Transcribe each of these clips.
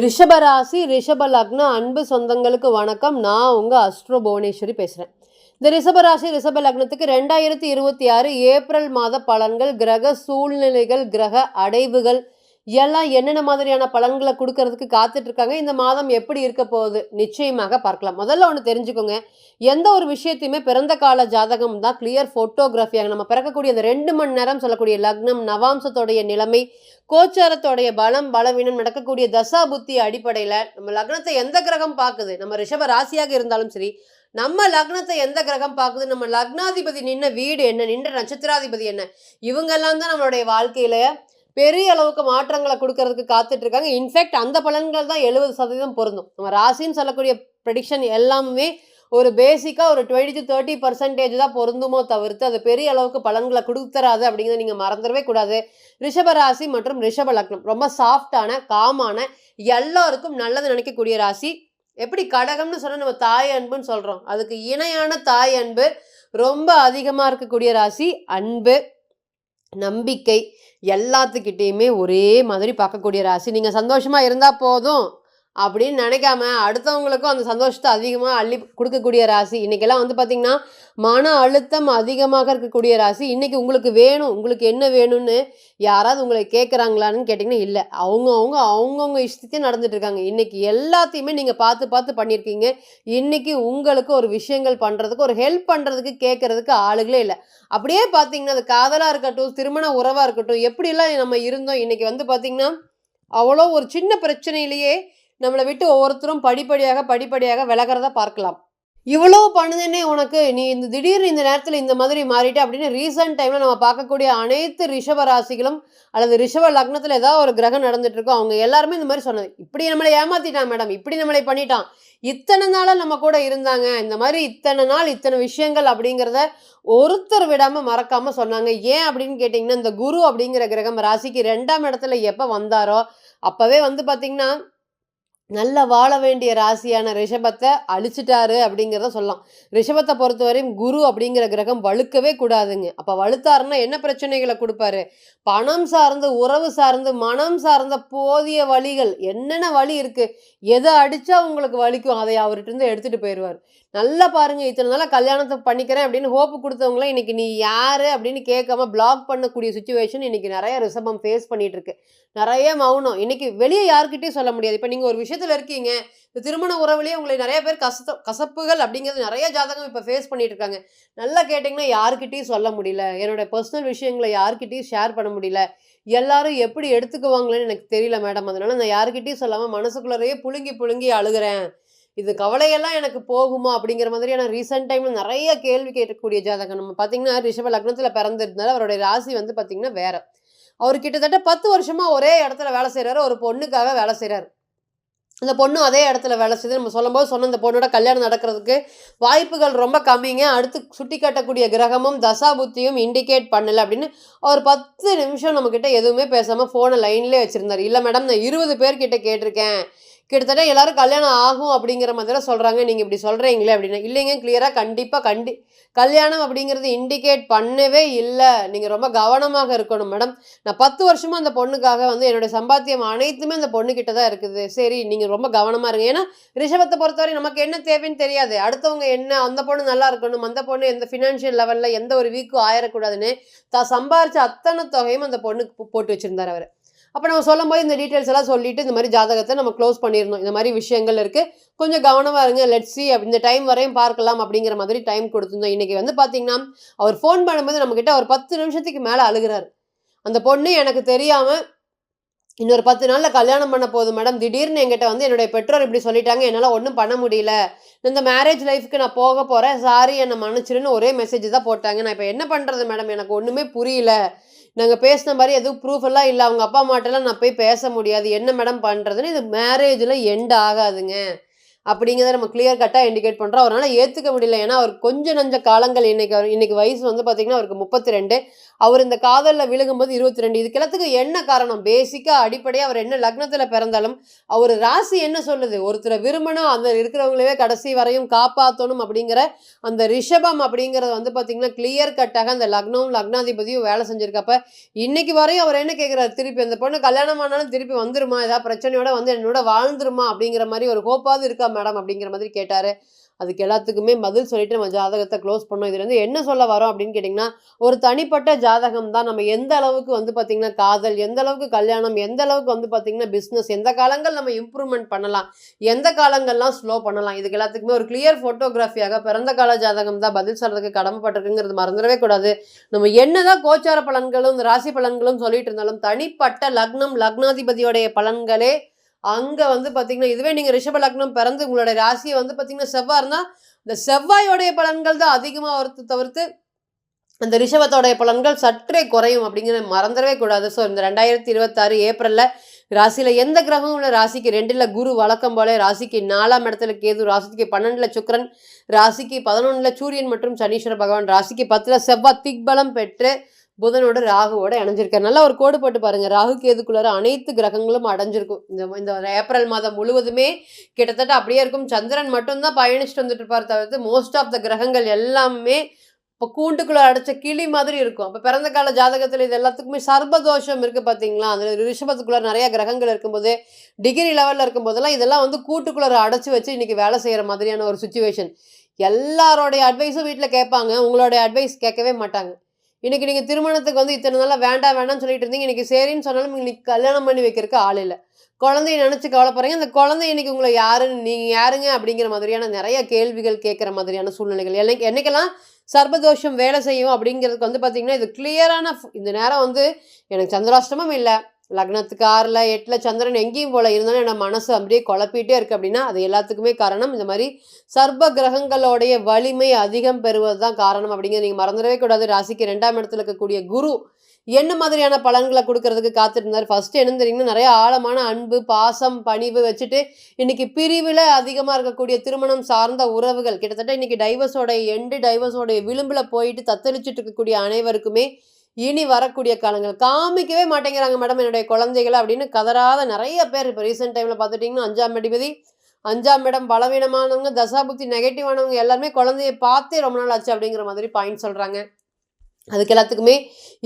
ரிஷபராசி ரிஷப லக்ன அன்பு சொந்தங்களுக்கு வணக்கம். நான் உங்கள் அஸ்ட்ரோ புவனேஸ்வரி பேசுகிறேன். இந்த ரிஷபராசி ரிஷப லக்னத்துக்கு 2026 ஏப்ரல் மாத பலன்கள், கிரக சூழ்நிலைகள், கிரக அடைவுகள் எல்லாம் என்னென்ன மாதிரியான பலன்களை கொடுக்கறதுக்கு காத்துட்டு இருக்காங்க. இந்த மாதம் எப்படி இருக்க போகுது நிச்சயமாக பார்க்கலாம். முதல்ல ஒன்று தெரிஞ்சுக்கோங்க, எந்த ஒரு விஷயத்தையுமே பிறந்த கால ஜாதகம் தான் கிளியர் ஃபோட்டோகிராஃபியாக நம்ம பிறக்கக்கூடிய அந்த 2 மணி நேரம் சொல்லக்கூடிய லக்னம், நவாம்சத்தோடைய நிலைமை, கோச்சாரத்தோடைய பலம் பலவீனம், நடக்கக்கூடிய தசா புத்தி அடிப்படையில் நம்ம லக்னத்தை எந்த கிரகம் பார்க்குது, நம்ம ரிஷப ராசியாக இருந்தாலும் சரி, நம்ம லக்னத்தை எந்த கிரகம் பார்க்குது, நம்ம லக்னாதிபதி நின்ன வீடு என்ன, நின்ற நட்சத்திராதிபதி என்ன, இவங்கெல்லாம் தான் நம்மளுடைய வாழ்க்கையில பெரிய அளவுக்கு மாற்றங்களை கொடுக்கறதுக்கு காத்துட்டு இருக்காங்க. இன்ஃபேக்ட் அந்த பலன்கள் தான் 70% பொருந்தும். நம்ம ராசின்னு சொல்லக்கூடிய ப்ரெடிக்ஷன் எல்லாமே ஒரு பேசிக்காக ஒரு 20-30% தான் பொருந்துமோ தவிர்த்து அது பெரிய அளவுக்கு பலன்களை கொடுத்துறாது அப்படிங்கிறத நீங்கள் மறந்துடவே கூடாது. ரிஷபராசி மற்றும் ரிஷப லக்னம் ரொம்ப சாஃப்டான, காமான, எல்லாருக்கும் நல்லது நினைக்கக்கூடிய ராசி. எப்படி கடகம்னு சொன்னால் நம்ம தாய் அன்புன்னு சொல்கிறோம், அதுக்கு இணையான தாய் அன்பு ரொம்ப அதிகமாக இருக்கக்கூடிய ராசி. அன்பு, நம்பிக்கை எல்லாத்துக்கிட்டேயுமே ஒரே மாதிரி பார்க்கக்கூடிய ராசி. நீங்கள் சந்தோஷமாக இருந்தால் போதும் அப்படின்னு நினைக்காம அடுத்தவங்களுக்கும் அந்த சந்தோஷத்தை அதிகமாக அள்ளி கொடுக்கக்கூடிய ராசி. இன்றைக்கெல்லாம் வந்து பார்த்திங்கன்னா மன அழுத்தம் அதிகமாக இருக்கக்கூடிய ராசி. இன்றைக்கி உங்களுக்கு வேணும், உங்களுக்கு என்ன வேணும்னு யாராவது உங்களை கேட்குறாங்களான்னு கேட்டிங்கன்னா இல்லை, அவங்கவுங்க இஷ்டத்தையும் நடந்துட்டுருக்காங்க. இன்றைக்கி எல்லாத்தையுமே நீங்கள் பார்த்து பார்த்து பண்ணியிருக்கீங்க. இன்றைக்கி உங்களுக்கு ஒரு விஷயங்கள் பண்ணுறதுக்கு, ஒரு ஹெல்ப் பண்ணுறதுக்கு, கேட்குறதுக்கு ஆளுகளே இல்லை. அப்படியே பார்த்தீங்கன்னா அது காதலாக இருக்கட்டும், திருமண உறவாக இருக்கட்டும், எப்படிலாம் நம்ம இருந்தோம், இன்றைக்கி வந்து பார்த்திங்கன்னா அவ்வளோ ஒரு சின்ன பிரச்சனையிலேயே நம்மளை விட்டு ஒவ்வொருத்தரும் படிப்படியாக விலகிறத பார்க்கலாம். இவ்வளோ பண்ணுதுன்னே உனக்கு நீ இந்த திடீர்னு இந்த நேரத்தில் இந்த மாதிரி மாறிட்டு அப்படின்னு ரீசெண்ட் டைமில் நம்ம பார்க்கக்கூடிய அனைத்து ரிஷப ராசிகளும் அல்லது ரிஷப லக்னத்தில் ஏதாவது ஒரு கிரகம் நடந்துட்டு இருக்கோம், அவங்க எல்லாருமே இந்த மாதிரி சொன்னது, இப்படி நம்மளை ஏமாத்திட்டான் மேடம், இப்படி நம்மளை பண்ணிட்டான், இத்தனை நாளாக நம்ம கூட இருந்தாங்க, இந்த மாதிரி இத்தனை நாள் இத்தனை விஷயங்கள் அப்படிங்கிறத ஒருத்தர் விடாமல் மறக்காமல் சொன்னாங்க. ஏன் அப்படின்னு கேட்டிங்கன்னா, இந்த குரு அப்படிங்கிற கிரகம் ராசிக்கு 2ஆம் இடத்துல எப்போ வந்தாரோ அப்போவே வந்து பார்த்திங்கன்னா நல்ல வாழ வேண்டிய ராசியான ரிஷபத்தை அழிச்சிட்டாரு அப்படிங்கிறத சொல்லலாம். ரிஷபத்தை பொறுத்தவரையும் குரு அப்படிங்கிற கிரகம் வலுக்கவே கூடாதுங்க. அப்போ வலுத்தாருன்னா என்ன பிரச்சனைகளை கொடுப்பாரு, பணம் சார்ந்து, உறவு சார்ந்து, மனம் சார்ந்த போதிய வழிகள், என்னென்ன வழி இருக்குது, எதை அடித்தா உங்களுக்கு வலிக்கும் அதை அவர்கிட்ட எடுத்துகிட்டு போயிடுவார். நல்லா பாருங்கள், இத்தனை நாளாக கல்யாணத்தை பண்ணிக்கிறேன் அப்படின்னு ஹோப்பு கொடுத்தவங்களாம் இன்றைக்கி நீ யார் அப்படின்னு கேட்காம பிளாக் பண்ணக்கூடிய சுச்சுவேஷன் இன்றைக்கி நிறைய ரிஷபம் ஃபேஸ் பண்ணிகிட்டு இருக்கு. நிறைய மௌனம். இன்றைக்கி வெளியே யாருக்கிட்டையும் சொல்ல முடியாது. இப்போ நீங்கள் ஒரு விஷயத்தில் இருக்கீங்க, இந்த திருமண உறவுலேயே உங்களை நிறைய பேர் கசப்புகள் அப்படிங்கிறது நிறைய ஜாதகம் இப்போ ஃபேஸ் பண்ணிட்டு இருக்காங்க. நல்லா கேட்டிங்கன்னா யாருக்கிட்டையும் சொல்ல முடியல, என்னோட பர்சனல் விஷயங்களை யாருக்கிட்டையும் ஷேர் பண்ண முடியல, எல்லாரும் எப்படி எடுத்துக்குவாங்களேன்னு எனக்கு தெரியல மேடம், அதனால நான் யாருக்கிட்டையும் சொல்லாமல் மனசுக்குள்ளேயே புழுங்கி அழுகிறேன், இது கவலையெல்லாம் எனக்கு போகுமா அப்படிங்கிற மாதிரியான ரீசெண்ட் டைமில் நிறைய கேள்வி கேட்கக்கூடிய ஜாதகம். நம்ம பார்த்திங்கன்னா ரிஷப லக்னத்தில் பிறந்திருந்தாலும் அவருடைய ராசி வந்து பார்த்திங்கன்னா வேறு. அவர் கிட்டத்தட்ட 10 வருஷமாக ஒரே இடத்துல வேலை செய்கிறாரு, ஒரு பொண்ணுக்காக வேலை செய்கிறாரு. அந்த பொண்ணு அதே இடத்துல வேலை செய்யுது. நம்ம சொல்லும்போது சொன்ன இந்த பொண்ணோட கல்யாணம் நடக்கிறதுக்கு வாய்ப்புகள் ரொம்ப கம்மிங்க. அடுத்து சுட்டி காட்டக்கூடிய கிரகமும் தசா புத்தியும் இண்டிகேட் பண்ணலை அப்படின்னு அவர் 10 நிமிஷம் நம்மக்கிட்ட எதுவுமே பேசாமல் ஃபோனை லைன்லேயே வச்சுருந்தார். இல்லை மேடம், நான் 20 பேர்கிட்ட கேட்டிருக்கேன், கிட்டத்தட்ட எல்லாரும் கல்யாணம் ஆகும் அப்படிங்கிற மாதிரி சொல்கிறாங்க, நீங்கள் இப்படி சொல்கிறீங்களே அப்படின்னா, இல்லைங்க கிளியராக கல்யாணம் அப்படிங்கிறது இண்டிகேட் பண்ணவே இல்லை, நீங்கள் ரொம்ப கவனமாக இருக்கணும் மேடம். நான் 10 வருஷமாக அந்த பொண்ணுக்காக வந்து என்னுடைய சம்பாத்தியம் அனைத்துமே அந்த பொண்ணுக்கிட்ட தான் இருக்குது. சரி, நீங்கள் ரொம்ப கவனமாக இருங்க. ஏன்னா ரிஷபத்தை பொறுத்தவரை நமக்கு என்ன தேவைன்னு தெரியாது, அடுத்தவங்க என்ன, அந்த பொண்ணு நல்லா இருக்கணும், அந்த பொண்ணு எந்த ஃபினான்ஷியல் லெவலில் எந்த ஒரு வீக்கும் ஆயிடக்கூடாதுன்னு தான் சம்பாரித்த அத்தனை தொகையும் அந்த பொண்ணுக்கு போட்டு வச்சுருந்தார் அவர். அப்போ நம்ம சொல்லும் போது இந்த டீட்டெயில்ஸ் எல்லாம் சொல்லிவிட்டு இந்த மாதிரி ஜாதகத்தை நம்ம க்ளோஸ் பண்ணியிருந்தோம். இந்த மாதிரி விஷயங்கள் இருக்குது, கொஞ்சம் கவனமாக இருங்க, லெட்ஸ் சி, இந்த டைம் வரையும் பார்க்கலாம் அப்படிங்கிற மாதிரி டைம் கொடுத்துருந்தோம். இன்றைக்கி வந்து பார்த்திங்கன்னா அவர் ஃபோன் பண்ணும்போது நம்மக்கிட்ட ஒரு 10 நிமிஷத்துக்கு மேலே அழுகிறார். அந்த பொண்ணு எனக்கு தெரியாமல் இன்னொரு 10 நாளில் கல்யாணம் பண்ண போகுது மேடம், திடீர்னு என்கிட்ட வந்து என்னுடைய பெற்றோர் இப்படி சொல்லிட்டாங்க, என்னால் ஒன்றும் பண்ண முடியல, இந்த மேரேஜ் லைஃப்க்கு நான் போக போகிறேன், சாரி என்னை மன்னிச்சிருன்னு ஒரே மெசேஜ் தான் போட்டாங்க. நான் இப்போ என்ன பண்ணுறது மேடம், எனக்கு ஒன்றுமே புரியல, நாங்கள் பேசின மாதிரி எதுவும் ப்ரூஃப் எல்லாம் இல்லை, அவங்க அப்பா அம்மாட்டெல்லாம் நான் போய் பேச முடியாது, என்ன மேடம் பண்ணுறதுன்னு. இது மேரேஜில் எண்ட் ஆகாதுங்க, அப்படிங்கிறத நம்ம கிளியர் கட்டாக இண்டிகேட் பண்ணுறோம். அவரால் ஏற்றுக்க முடியல. ஏன்னா அவர் கொஞ்சம் நஞ்ச காலங்கள் இன்னைக்கு வயசு வந்து பார்த்தீங்கன்னா அவருக்கு 32. அவர் இந்த காதலில் விழுகும்போது 22. இதுக்கு எல்லாத்துக்கும் என்ன காரணம்? பேசிக்காக அடிப்படையாக அவர் என்ன லக்னத்தில் பிறந்தாலும் அவர் ராசி என்ன சொல்லுது? ஒருத்தரை விரும்பணும், அந்த இருக்கிறவங்களவே கடைசி வரையும் காப்பாற்றணும் அப்படிங்கிற அந்த ரிஷபம் அப்படிங்கிறது வந்து பார்த்தீங்கன்னா கிளியர் கட்டாக அந்த லக்னமும் லக்னாதிபதியும் வேலை செஞ்சிருக்கப்ப இன்னைக்கு வரையும் அவர் என்ன கேட்குறாரு? திருப்பி அந்த பொண்ணு கல்யாணம் ஆனாலும் திருப்பி வந்துருமா, ஏதாவது பிரச்சனையோட வந்து என்னோட வாழ்ந்துருமா அப்படிங்கிற மாதிரி ஒரு ஹோப்பாவது இருக்கா மேடம் அப்படிங்கிற மாதிரி கேட்டார். அதுக்கு எல்லாத்துக்குமே பதில் சொல்லிட்டு நம்ம ஜாதகத்தை க்ளோஸ் பண்ணோம். இதுலேருந்து என்ன சொல்ல வரோம் அப்படின்னு கேட்டிங்கன்னா, ஒரு தனிப்பட்ட ஜாதகம் தான். நம்ம எந்த அளவுக்கு வந்து பார்த்திங்கன்னா காதல், எந்த அளவுக்கு கல்யாணம், எந்த அளவுக்கு வந்து பார்த்திங்கன்னா பிஸ்னஸ், எந்த காலங்கள் நம்ம இம்ப்ரூவ்மெண்ட் பண்ணலாம், எந்த காலங்கள்லாம் ஸ்லோ பண்ணலாம், இதுக்கு எல்லாத்துக்குமே ஒரு கிளியர் ஃபோட்டோகிராஃபியாக பிறந்த கால ஜாதகம் தான் பதில் சொல்கிறதுக்கு கடமைப்பட்டிருக்குங்கிறது மறந்துடவே கூடாது. நம்ம என்னதான் கோச்சார பலன்களும் ராசி பலன்களும் சொல்லிட்டு இருந்தாலும் தனிப்பட்ட லக்னம் லக்னாதிபதியோடைய பலன்களே அங்கே வந்து பார்த்தீங்கன்னா, இதுவே நீங்கள் ரிஷப லக்னம் பிறந்து உங்களுடைய ராசியை வந்து பார்த்தீங்கன்னா செவ்வாய் இருந்தால் இந்த செவ்வாயோடைய பலன்கள் தான் அதிகமாக வரது தவிர்த்து அந்த ரிஷபத்தோடைய பலன்கள் சற்றே குறையும் அப்படிங்கிறத மறந்துடவே கூடாது. ஸோ இந்த 2026 ஏப்ரலில் ராசியில் எந்த கிரகமும் உள்ள ராசிக்கு 2ல் குரு வழக்கம் போல, ராசிக்கு 4ஆம் இடத்துல கேது, ராசிக்கு 12ல் சுக்கிரன், ராசிக்கு 11ல் சூரியன் மற்றும் சனீஸ்வர பகவான், ராசிக்கு 10ல் செவ்வாய் திக்பலம் பெற்று புதனோட ராகுவோட இணைஞ்சிருக்காரு. நல்லா ஒரு கோடு போட்டு பாருங்க. ராகு கேதுக்குள்ளார அனைத்து கிரகங்களும் அடைஞ்சிருக்கும். இந்த ஏப்ரல் மாதம் முழுவதுமே கிட்டத்தட்ட அப்படியே இருக்கும். சந்திரன் மட்டும்தான் பயணிச்சுட்டு வந்துட்டு இருப்பார் தவிர்த்து மோஸ்ட் ஆஃப் த கிரகங்கள் எல்லாமே இப்போ கூண்டுக்குள்ள அடைச்ச கிளி மாதிரி இருக்கும். அப்போ பிறந்த கால ஜாதகத்தில் இது எல்லாத்துக்குமே சர்பதோஷம் இருக்குது பார்த்தீங்களா? அதில் ரிஷபத்துக்குள்ள நிறைய கிரகங்கள் இருக்கும்போது டிகிரி லெவலில் இருக்கும்போதெல்லாம் இதெல்லாம் வந்து கூட்டுக்குள்ளே அடைச்சி வச்சு இன்றைக்கி வேலை செய்கிற மாதிரியான ஒரு சுச்சுவேஷன். எல்லாரோடைய அட்வைஸும் வீட்டில் கேட்பாங்க, உங்களுடைய அட்வைஸ் கேட்கவே மாட்டாங்க. இன்றைக்கி நீங்கள் திருமணத்துக்கு வந்து இத்தனை நாளாக வேண்டாம் வேண்டாம்னு சொல்லிட்டு இருந்தீங்க, இன்றைக்கி சரின்னு சொன்னாலும் இன்றைக்கி கல்யாணம் பண்ணி வைக்கிறதுக்கு ஆள் இல்லை. குழந்தைய நினச்சி கவலைப்படுறீங்க, அந்த குழந்தை இன்றைக்கி உங்களை யாருன்னு நீங்கள் யாருங்க அப்படிங்கிற மாதிரியான நிறைய கேள்விகள் கேட்குற மாதிரியான சூழ்நிலைகள். என்னைக்கெல்லாம் சர்பதோஷம் வேலை செய்யும் அப்படிங்கிறதுக்கு வந்து பார்த்திங்கன்னா இது கிளியரான இந்த நேரம் வந்து எனக்கு சந்திராஷ்டமம் இல்லை, லக்னத்துக்கு 6ல் 8ல் சந்திரன் எங்கேயும் போல இருந்தாலும் என்னோட மனசு அப்படியே குழப்பிகிட்டே இருக்குது அப்படின்னா அது எல்லாத்துக்குமே காரணம் இந்த மாதிரி சர்ப கிரகங்களோடைய வலிமை அதிகம் பெறுவது தான் காரணம் அப்படிங்கிறது நீங்கள் மறந்துடவே கூடாது. ராசிக்கு 2ஆம் இடத்துல இருக்கக்கூடிய குரு என்ன மாதிரியான பலன்களை கொடுக்கறதுக்கு காத்திருந்தார்? ஃபர்ஸ்ட் என்ன தெரியுங்கன்னா, நிறைய ஆழமான அன்பு பாசம் பணிவு வச்சுட்டு இன்னைக்கு பிரிவில் அதிகமாக இருக்கக்கூடிய திருமணம் சார்ந்த உறவுகள் கிட்டத்தட்ட இன்னைக்கு டைவர்ஸோடைய விளிம்பில் போயிட்டு தத்தளிச்சுட்டு இருக்கக்கூடிய அனைவருக்குமே இனி வரக்கூடிய காலங்கள் காமிக்கவே மாட்டேங்கிறாங்க மேடம் என்னுடைய குழந்தைகளை அப்படின்னு கதறாத நிறைய பேர். இப்போ ரீசெண்ட் டைமில் பார்த்துட்டிங்கன்னா 5ஆம் அதிபதி 5ஆம் இடம் பலவீனமானவங்க, தசாபுத்தி நெகட்டிவானவங்க எல்லாருமே குழந்தைய பார்த்தே ரொம்ப நாள் ஆச்சு அப்படிங்கிற மாதிரி பாயிண்ட் சொல்கிறாங்க. அதுக்கு எல்லாத்துக்குமே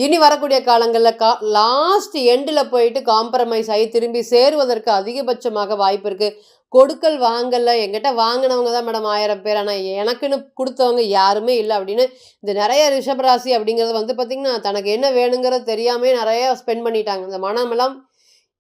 இனி வரக்கூடிய காலங்களில் லாஸ்ட் எண்டில் போயிட்டு காம்ப்ரமைஸ் ஆகி திரும்பி சேருவதற்கு அதிகபட்சமாக வாய்ப்பு இருக்குது. கொடுக்கல் வாங்கல என்கிட்ட வாங்கினவங்க தான் மேடம் 1000 பேர், ஆனால் எனக்குன்னு கொடுத்தவங்க யாருமே இல்லை அப்படின்னு இந்த நிறைய ரிஷபராசி அப்படிங்கிறது வந்து பார்த்திங்கன்னா தனக்கு என்ன வேணுங்கிறது தெரியாமல் நிறைய ஸ்பெண்ட் பண்ணிட்டாங்க. இந்த மனமெல்லாம்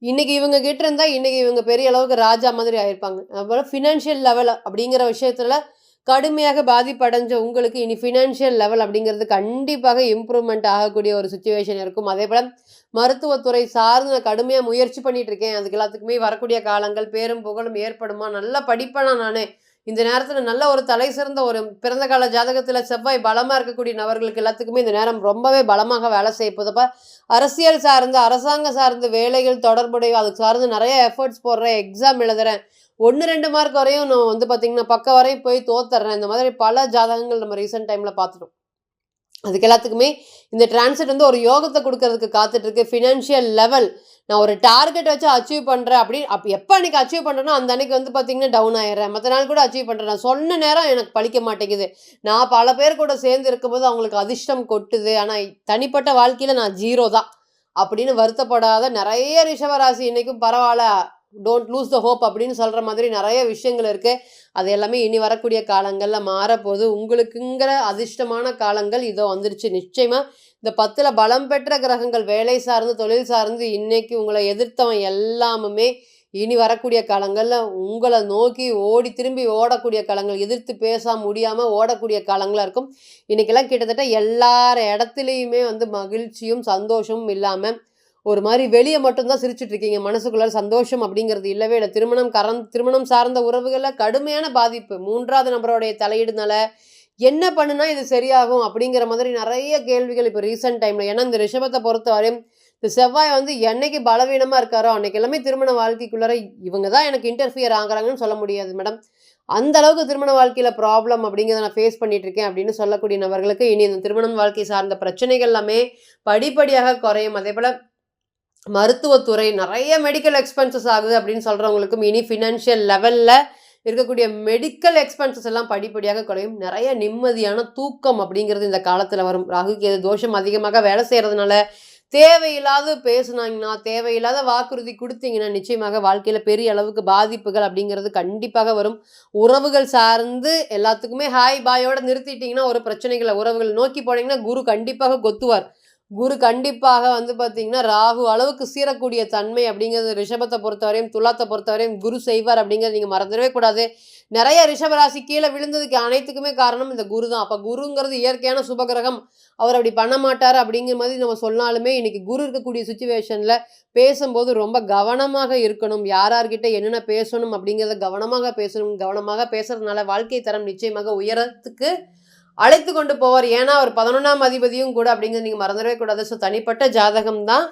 இன்றைக்கி இவங்க கிட்ட இருந்தால் இன்றைக்கி இவங்க பெரிய அளவுக்கு ராஜா மாதிரி ஆயிருப்பாங்க. அதுபோல் ஃபினான்ஷியல் லெவல் அப்படிங்கிற விஷயத்தில் கடுமையாக பாதிப்படைஞ்ச உங்களுக்கு இனி ஃபினான்ஷியல் லெவல் அப்படிங்கிறது கண்டிப்பாக இம்ப்ரூவ்மெண்ட் ஆகக்கூடிய ஒரு சுச்சுவேஷன் இருக்கும். அதே போல் மருத்துவத்துறை சார்ந்து நான் கடுமையாக முயற்சி பண்ணிகிட்டு இருக்கேன். அதுக்கு எல்லாத்துக்குமே வரக்கூடிய காலங்கள் பேரும் புகழும் ஏற்படுமா, நல்லா படிப்பேனா நான் இந்த நேரத்தில் நல்ல ஒரு தலை சிறந்த ஒரு பிறந்த கால ஜாதகத்தில் செவ்வாய் பலமாக இருக்கக்கூடிய நபர்களுக்கு எல்லாத்துக்குமே இந்த நேரம் ரொம்பவே பலமாக வேலை செய்ய போதப்போ அரசியல் சார்ந்து அரசாங்க சார்ந்து வேலைகள் தொடர்புடைய அதுக்கு சார்ந்து நிறைய எஃபர்ட்ஸ் போடுறேன், எக்ஸாம் எழுதுறேன், 1-2 மார்க் வரையும் நான் வந்து பார்த்திங்கன்னா பக்கம் வரையும் போய் தோத்துறேன். இந்த மாதிரி பல ஜாதகங்கள் நம்ம ரீசெண்ட் டைமில் பார்த்துட்டோம். அதுக்கு எல்லாத்துக்குமே இந்த டிரான்சிட் வந்து ஒரு யோகத்தை கொடுக்கறதுக்கு காத்துட்ருக்கு. ஃபினான்ஷியல் லெவல் நான் ஒரு டார்கெட் வச்சு அச்சீவ் பண்ணுறேன் அப்படி எப்போ அன்றைக்கி அச்சீவ் பண்ணுறேனோ அந்த அன்றைக்கி வந்து பார்த்திங்கன்னா டவுன் ஆயிடுறேன். மற்ற நாள் கூட அச்சீவ் பண்ணுறேன். நான் சொன்ன நேரம் எனக்கு பழிக்க மாட்டேங்குது. நான் பல பேர் கூட சேர்ந்து இருக்கும்போது அவங்களுக்கு அதிர்ஷ்டம் கொட்டுது, ஆனால் தனிப்பட்ட வாழ்க்கையில் நான் 0 தான் அப்படின்னு வருத்தப்படாத நிறைய ரிஷபராசி இன்றைக்கும் பரவாயில்ல, டோன்ட் லூஸ் த ஹோப் அப்படின்னு சொல்கிற மாதிரி நிறைய விஷயங்கள் இருக்குது. அது எல்லாமே இனி வரக்கூடிய காலங்களில் மாறப்போகுது. உங்களுக்குங்கிற அதிர்ஷ்டமான காலங்கள் இதோ வந்துருச்சு. நிச்சயமாக இந்த 10ல் பலம் பெற்ற கிரகங்கள் வேலை சார்ந்து தொழில் சார்ந்து இன்றைக்கி உங்களை எதிர்த்தவன் எல்லாமுமே இனி வரக்கூடிய காலங்களில் உங்களை நோக்கி திரும்பி ஓடக்கூடிய காலங்கள், எதிர்த்து பேச முடியாமல் ஓடக்கூடிய காலங்களாக இருக்கும். இன்றைக்கெல்லாம் கிட்டத்தட்ட எல்லார் இடத்துலையுமே வந்து மகிழ்ச்சியும் சந்தோஷமும் இல்லாமல் ஒரு மாதிரி வெளியே மட்டும்தான் சிரிச்சுட்டு இருக்கீங்க. மனசுக்குள்ள சந்தோஷம் அப்படிங்கிறது இல்லவே இல்லை. திருமணம் சார்ந்த உறவுகளில் கடுமையான பாதிப்பு, 3வது நபருடைய தலையீடுனால என்ன பண்ணுனா இது சரியாகும் அப்படிங்கிற மாதிரி நிறைய கேள்விகள் இப்போ ரீசெண்ட் டைமில். ஏன்னா இந்த ரிஷபத்தை பொறுத்தவரையும் இந்த செவ்வாய் வந்து என்னைக்கு பலவீனமாக இருக்காரோ அன்னைக்கு எல்லாமே திருமண வாழ்க்கைக்குள்ளார இவங்க தான் எனக்கு இன்டர்ஃபியர் ஆகுறாங்கன்னு சொல்ல முடியாது மேடம். அந்த அளவுக்கு திருமண வாழ்க்கையில ப்ராப்ளம் அப்படிங்கிறத நான் ஃபேஸ் பண்ணிட்டு இருக்கேன் அப்படின்னு சொல்லக்கூடிய நபர்களுக்கு இனி இந்த திருமணம் வாழ்க்கை சார்ந்த பிரச்சனைகள் எல்லாமே படிப்படியாக குறையும். அதேபோல மருத்துவத்துறை நிறைய மெடிக்கல் எக்ஸ்பென்சஸ் ஆகுது அப்படின்னு சொல்றவங்களுக்கும் இனி ஃபினான்ஷியல் லெவல்ல இருக்கக்கூடிய மெடிக்கல் எக்ஸ்பென்சஸ் எல்லாம் படிப்படியாக குறையும். நிறைய நிம்மதியான தூக்கம் அப்படிங்கிறது இந்த காலத்துல வரும். ராகு கேது தோஷம் அதிகமாக வேலை செய்யறதுனால தேவையில்லாத பேசுனாங்கன்னா, தேவையில்லாத வாக்குறுதி குடுத்தீங்கன்னா, நிச்சயமாக வாழ்க்கையில பெரிய அளவுக்கு பாதிப்புகள் அப்படிங்கிறது கண்டிப்பாக வரும். உறவுகள் சார்ந்து எல்லாத்துக்குமே ஹாய், பாயோட நிறுத்திட்டீங்கன்னா, ஒரு பிரச்சனைகள் இல்ல. உறவுகள் நோக்கி போனீங்கன்னா, குரு கண்டிப்பாக கொத்துவார். குரு கண்டிப்பாக வந்து பார்த்தீங்கன்னா, ராகு அளவுக்கு சீரக்கூடிய தன்மை அப்படிங்கிறது ரிஷபத்த பொறுத்தவரையும், துலாத்த பொறுத்தவரையும் குரு செய்வார் அப்படிங்கிறத நீங்க மறந்துடவே கூடாது. நெறைய ரிஷப ராசி கீழ விழுந்ததுக்கு அனைத்துக்குமே காரணம் இந்த குரு தான். அப்ப குருங்கிறது இயற்கையான சுபகிரகம். அவர் அப்படி பண்ண மாட்டாரு அப்படிங்கிற மாதிரி நம்ம சொன்னாலுமே, இன்னைக்கு குரு இருக்கக்கூடிய சிச்சுவேஷன்ல பேசும்போது ரொம்ப கவனமாக இருக்கணும். யார் யார்கிட்ட என்னென்ன பேசணும் அப்படிங்கிறத கவனமாக பேசணும். கவனமாக பேசுறதுனால வாழ்க்கை தரம் நிச்சயமாக உயரத்துக்கு அழைத்து கொண்டு போவார். ஏன்னா, அவர் 11ஆம் அதிபதியும் கூட அப்படிங்கிறத நீங்க மறந்துடவே கூடாது. ஸோ தனிப்பட்ட ஜாதகம் தான்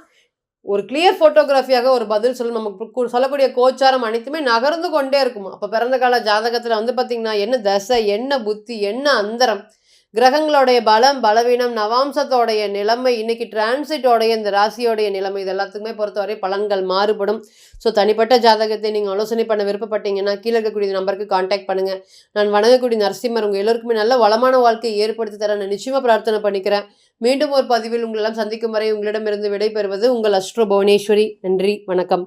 ஒரு கிளியர் ஃபோட்டோகிராஃபியாக ஒரு பதில் சொல்லும். நமக்கு சொல்லக்கூடிய கோச்சாரம் அனைத்துமே நகர்ந்து கொண்டே இருக்குமா. அப்ப பிறந்த கால ஜாதகத்துல வந்து பார்த்தீங்கன்னா, என்ன தசை, என்ன புத்தி, என்ன அந்தரம், கிரகங்களுடைய பலம், பலவீனம், நவாம்சத்தோடைய நிலைமை, இன்னைக்கு டிரான்சிட்டோடைய இந்த ராசியோடைய நிலைமை இது எல்லாத்துக்குமே பொறுத்தவரை பலன்கள் மாறுபடும். ஸோ தனிப்பட்ட ஜாதகத்தை நீங்கள் ஆலோசனை பண்ண விருப்பப்பட்டீங்கன்னா கீழே இருக்கக்கூடிய நம்பருக்கு காண்டாக்ட் பண்ணுங்க. நான் வணங்கக்கூடிய நரசிம்மர் உங்கள் எல்லோருக்குமே நல்ல வளமான வாழ்க்கையை ஏற்படுத்தி தர நான் நிச்சயமாக பிரார்த்தனை பண்ணிக்கிறேன். மீண்டும் ஒரு பதிவில் உங்களெல்லாம் சந்திக்கும் வரை உங்களிடமிருந்து விடைபெறுவது உங்கள் அஸ்ட்ரோ புவனேஸ்வரி. நன்றி, வணக்கம்.